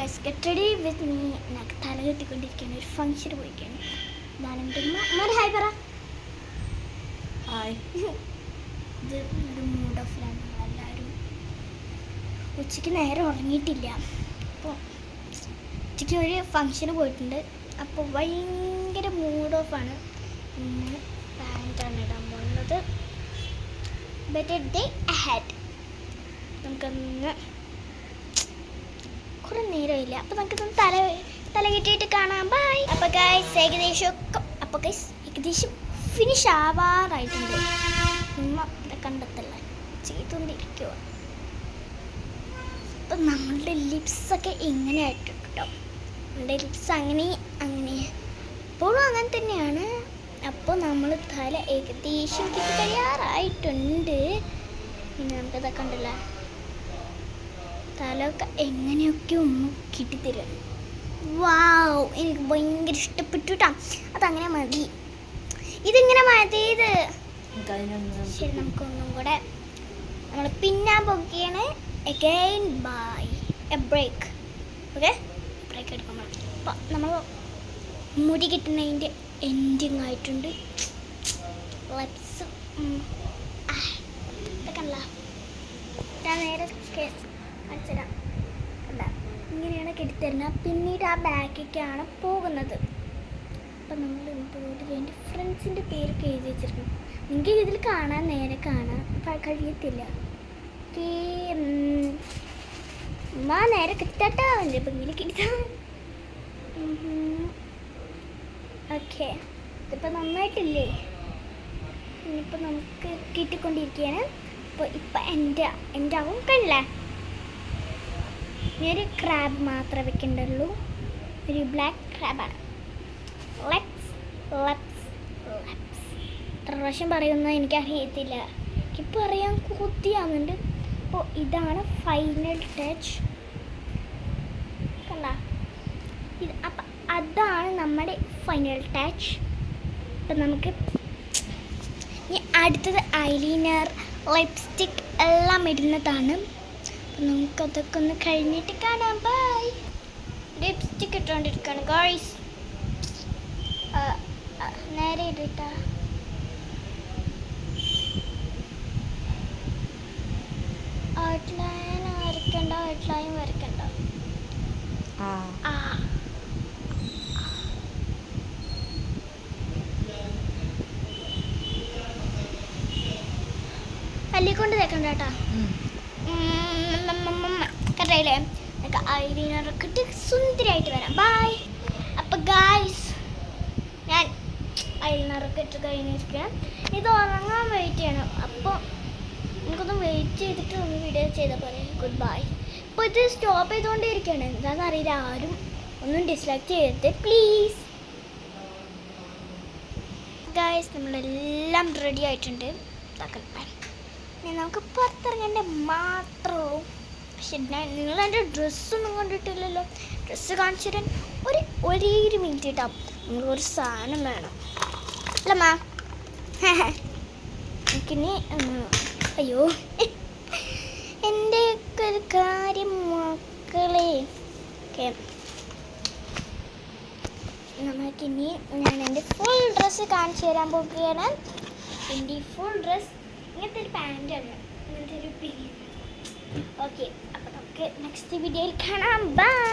Guys get ready with me. എനിക്ക് തല കെട്ടിക്കൊണ്ടിരിക്കുകയാണ്, ഒരു ഫംഗ്ഷന് പോയിരിക്കുകയാണ്. ഇതാണ് എൻ്റെ ഉമ്മ. ഹായ് പറ. ഹായ്. ഇത് ഒരു മൂഡ് ഓഫിലാണ് നമ്മളെല്ലാവരും. ഉച്ചയ്ക്ക് നേരെ ഉറങ്ങിയിട്ടില്ല. അപ്പോൾ ഉച്ചയ്ക്ക് ഒരു ഫംഗ്ഷന് പോയിട്ടുണ്ട്. അപ്പോൾ ഭയങ്കര മൂഡ് ഓഫാണ്. ഇന്ന് പാൻറ്റാണ് ഇടാൻ പോകുന്നത്. Better day ahead. നമുക്കൊന്ന് കുറേ നേരമില്ല, അപ്പോൾ നമുക്കിതൊന്ന് തല കെട്ടിയിട്ട് കാണാം. ബൈ. അപ്പോൾ ഗൈസ് ഏകദേശം ഫിനിഷ് ആവാറായിട്ടുണ്ട്. ഉമ്മ കണ്ടെത്തല്ല ചെയ്തുകൊണ്ടിരിക്കുക. അപ്പം നമ്മളുടെ ലിപ്സൊക്കെ ഇങ്ങനെ ആയിട്ടുണ്ട് കേട്ടോ. നമ്മുടെ ലിപ്സ് അങ്ങനെ ഇപ്പോഴും അങ്ങനെ തന്നെയാണ്. അപ്പോൾ നമ്മൾ തല ഏകദേശം കിട്ടി കഴിയാറായിട്ടുണ്ട്. ഇനി നമുക്കിതൊക്കെ ഉണ്ടല്ലോ, തലയൊക്കെ എങ്ങനെയൊക്കെ ഒന്ന് കിട്ടിത്തരും. വാവ്, എനിക്ക് ഭയങ്കര ഇഷ്ടപ്പെട്ടു കേട്ടോ. അതങ്ങനെ മതി, ഇതിങ്ങനെ മതി. ശരി, നമുക്കൊന്നും കൂടെ നമ്മൾ പിന്നാൻ പോകുകയാണ്. Again by a break. Okay, break എടുക്കുമ്പോൾ അപ്പോൾ നമ്മൾ മുടി കിട്ടുന്നതിൻ്റെ എൻഡിങ് ആയിട്ടുണ്ട്. ലെറ്റ്സ് ഇതൊക്കെ ഉണ്ടല്ലോ, ഞാൻ നേരെ അടിച്ചരാം. അല്ല, ഇങ്ങനെയാണ് കെട്ടിത്തരുന്നത്. പിന്നീട് ആ ബാക്കിലേക്കാണ് പോകുന്നത്. അപ്പം നമ്മൾ എന്തുകൊണ്ട് എൻ്റെ ഫ്രണ്ട്സിൻ്റെ പേരൊക്കെ എഴുതി വെച്ചിരിക്കണം. നിങ്ങൾക്ക് ഇതിൽ കാണാൻ നേരെ കാണാൻ കഴിയത്തില്ല. നേരെ കിട്ടാട്ടോ എൻ്റെ പെണ്ണിൽ കിട്ടാ. ഓക്കെ, ഇതിപ്പോൾ നന്നായിട്ടില്ലേ? ഇനിയിപ്പോൾ നമുക്ക് കിട്ടിക്കൊണ്ടിരിക്കുകയാണ്. അപ്പോൾ ഇപ്പം എൻ്റെ ആവും കണ്ടില്ലേ. ഇനി ഒരു ക്രാബ് മാത്രമേ വെക്കേണ്ടുള്ളൂ. ഒരു ബ്ലാക്ക് ക്രാബാണ്. ലെറ്റ്സ് എത്ര പ്രാവശ്യം പറയുന്നത് എനിക്കറിയത്തില്ല. എനിക്കിപ്പോൾ അറിയാൻ കൊതിയാവുന്നുണ്ട്. അപ്പോൾ ഇതാണ് ഫൈനൽ ടച്ച്. കണ്ട, അപ്പം അതാണ് നമ്മുടെ ഫൈനൽ ടച്ച്. അപ്പം നമുക്ക് ഇനി അടുത്തത് ഐലൈനർ, ലിപ്സ്റ്റിക് എല്ലാം ഇടുന്നതാണ്. അപ്പം നമുക്കതൊക്കെ ഒന്ന് കഴിഞ്ഞിട്ട് കാണാം. ബൈ. ലിപ്സ്റ്റിക് ഇട്ടുകൊണ്ടിരിക്കുകയാണ് ഗൈസ്. നേരെ ഇട്ടിട്ടാ ഔട്ട്ലൈൻ വരയ്ക്കണ്ട, ഔട്ട്ലൈൻ വരയ്ക്കണ്ട. പല്ലിക്കൊണ്ട് തേക്കണ്ട കേട്ടാ. കറയില്ലേ, നമുക്ക് ഐലൈനറൊക്കെ ഇട്ട് സുന്ദരിയായിട്ട് വരാം. ബൈ. അപ്പം ഗായ്സ്, ഞാൻ ഐലൈനറൊക്കെ ഇട്ട് കഴിഞ്ഞിരിക്കുകയാണ്. ഇത് ഉറങ്ങാൻ വെയിറ്റ് ചെയ്യണം. അപ്പോൾ നമുക്കൊന്ന് വെയിറ്റ് ചെയ്തിട്ട് ഒന്ന് വീഡിയോ ചെയ്താൽ പോലെ. Good bye. ഇപ്പോൾ ഇത് സ്റ്റോപ്പ് ചെയ്തുകൊണ്ടിരിക്കുകയാണ്. എന്താണെന്ന് അറിയില്ല. ആരും ഒന്നും ഡിസ്ലൈക്ക് ചെയ്യരുത് പ്ലീസ്. ഗായ്സ്, നമ്മളെല്ലാം റെഡി ആയിട്ടുണ്ട്. ഇനി നമുക്ക് പുറത്തിറങ്ങേണ്ട മാത്രമേ ഉള്ളൂ. പക്ഷെ നിങ്ങൾ എൻ്റെ ഡ്രസ്സൊന്നും കണ്ടിട്ടില്ലല്ലോ. ഡ്രസ്സ് കാണിച്ചു തരാൻ ഒരേ ഒരു മിനിറ്റ് കിട്ടാം. നമുക്കൊരു സാധനം വേണം അല്ലമ്മ. എനിക്കിനി അയ്യോ, എൻ്റെയൊക്കെ ഒരു കാര്യം മക്കളെ. ഓക്കെ, നമുക്കിനി ഞാൻ എൻ്റെ ഫുൾ ഡ്രസ്സ് കാണിച്ചു തരാൻ പോകുകയാണ്. എൻ്റെ ഈ ഫുൾ ഡ്രസ്സ് ഇങ്ങനത്തെ ഒരു പാൻറ്റാണ്, ഇങ്ങനത്തെ ഒരു പിരി. ഓക്കെ, അപ്പോൾ നമുക്ക് നെക്സ്റ്റ് വീഡിയോയിൽ കാണാം. ബൈ.